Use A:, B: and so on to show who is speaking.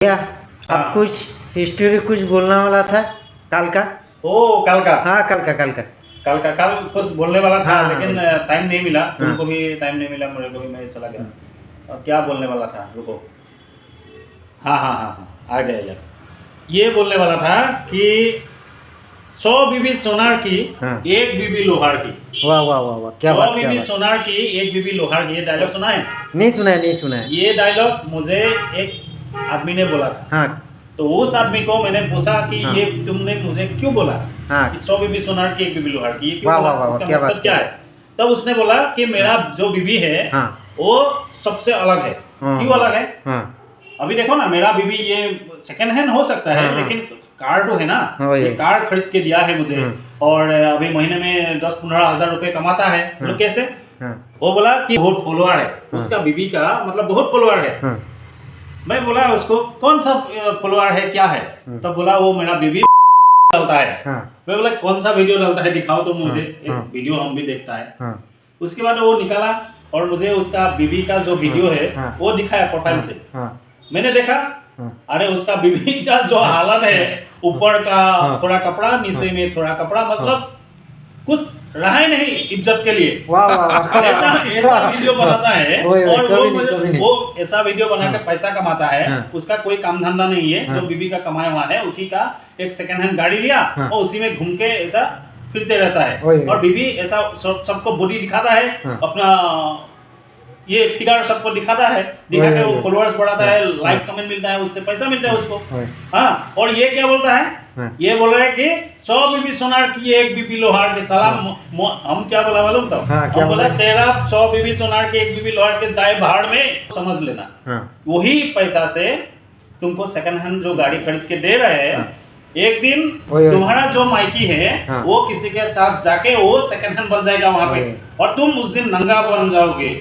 A: क्या
B: हाँ।
A: अब कुछ हिस्ट्री कुछ बोलना वाला था कल का।
B: ओ कल का
A: हाँ कल का
B: कल कुछ बोलने वाला था।
A: हाँ,
B: लेकिन
A: हाँ।
B: टाइम नहीं मिला,
A: हाँ।
B: तुमको भी टाइम नहीं मिला, मेरे को भी, मैं चला गया। और क्या बोलने वाला था, रुको। हाँ, आ गया यार। ये बोलने वाला था कि 100 बीबी सोनार की,
A: हाँ।
B: एक बीबी लोहार की।
A: वाह वाह वाह वाह, क्या
B: 100
A: बात क्या
B: बीबी
A: बात।
B: सोनार की, एक बीबी लोहार की, ये डायलॉग सुना है?
A: नहीं सुना है नहीं सुना है।
B: ये डायलॉग मुझे एक आदमी ने बोला था।
A: हाँ
B: तो उस आदमी को मैंने पूछा कि
A: हाँ।
B: ये तुमने मुझे क्यों बोला
A: हाँ।
B: कि 100 बीबी सोनार की, एक बीबी लोहार की, ये क्यों
A: वाह
B: बोला,
A: वाह वाह,
B: इसका
A: क्या
B: मकसद
A: बात
B: क्या
A: क्या
B: है? तब उसने बोला कि मेरा जो बीबी है
A: हाँ।
B: वो सबसे अलग है।
A: हाँ।
B: क्यों अलग है?
A: हाँ
B: अभी देखो ना, मेरा बीबी ये सेकंड हैंड हो सकता है,
A: हाँ, हाँ।
B: लेकिन कार जो है ना,
A: हाँ, वही।
B: ये कार खरीद के दिया है मुझे। और अभी महीने में 10-15 हजार रुपए कमाता है। मतलब कैसे?
A: हाँ।
B: वो बोला कि बहुत फॉलोअर है
A: हाँ।
B: उसका बीबी का, मतलब बहुत फॉलोअर है।
A: हाँ।
B: मैं बोला उसको कौन सा फॉलोअर है, क्या है? तब बोला वो मेरा बीबी डालता है।
A: हाँ।
B: मैं बोला कौन सा वीडियो डालता है, दिखाओ तो मुझे।
A: हाँ।
B: एक वीडियो हम भी देखता है।
A: हाँ।
B: उसके बाद वो निकाला और मुझे उसका बीबी का जो वीडियो है
A: हाँ।
B: वो दिखाया प्रोफाइल से।
A: हाँ।
B: मैंने देखा,
A: हाँ।
B: अरे उसका बीबी का जो हालत है, ऊपर का
A: हाँ।
B: थोड़ा कपड़ा, नीचे में थोड़ा कपड़ा, मतलब कुछ रहा ही नहीं इज्जत के लिए।
A: वाह वाह वाह।
B: ऐसा वीडियो बनाता है।
A: वही, वही,
B: और
A: कभी नहीं।
B: वो ऐसा वीडियो बना के पैसा कमाता है।
A: हाँ।
B: उसका कोई काम धंधा नहीं है।
A: हाँ।
B: जो बीबी का कमाया हुआ है उसी का एक सेकंड हैंड गाड़ी लिया
A: हाँ।
B: और उसी में घूम के ऐसा फिरते रहता है।
A: वही, वही।
B: और बीबी ऐसा सबको बॉडी दिखाता है,
A: हाँ।
B: अपना ये फिगर सबको दिखाता है, दिखा
A: वही,
B: के वो
A: वही।
B: फॉलोअर्स बढ़ाता
A: हाँ।
B: है, लाइक कमेंट मिलता है, उससे पैसा मिलता है उसको।
A: वही।
B: हाँ, और ये क्या बोलता है?
A: हाँ।
B: ये बोल रहा है कि 100 बीबी सोनार की, एक बीबी लोहार के। साला हम क्या बोला मालूम था?
A: हाँ, क्या
B: हम बोला
A: बोला?
B: तेरा 100 बीबी सोनार की, एक बीबी लोहार के जाए भाड़ में, समझ लेना।
A: हाँ।
B: वही पैसा से तुमको सेकंड हैंड जो गाड़ी खरीद के दे रहे हैं,
A: हाँ।
B: एक दिन
A: वही।
B: तुम्हारा जो माइकी है
A: हाँ।
B: वो किसी के साथ जाके वो सेकंड हैंड बन जाएगा वहां पे,
A: वही।
B: और तुम उस दिन नंगा बन जाओगे।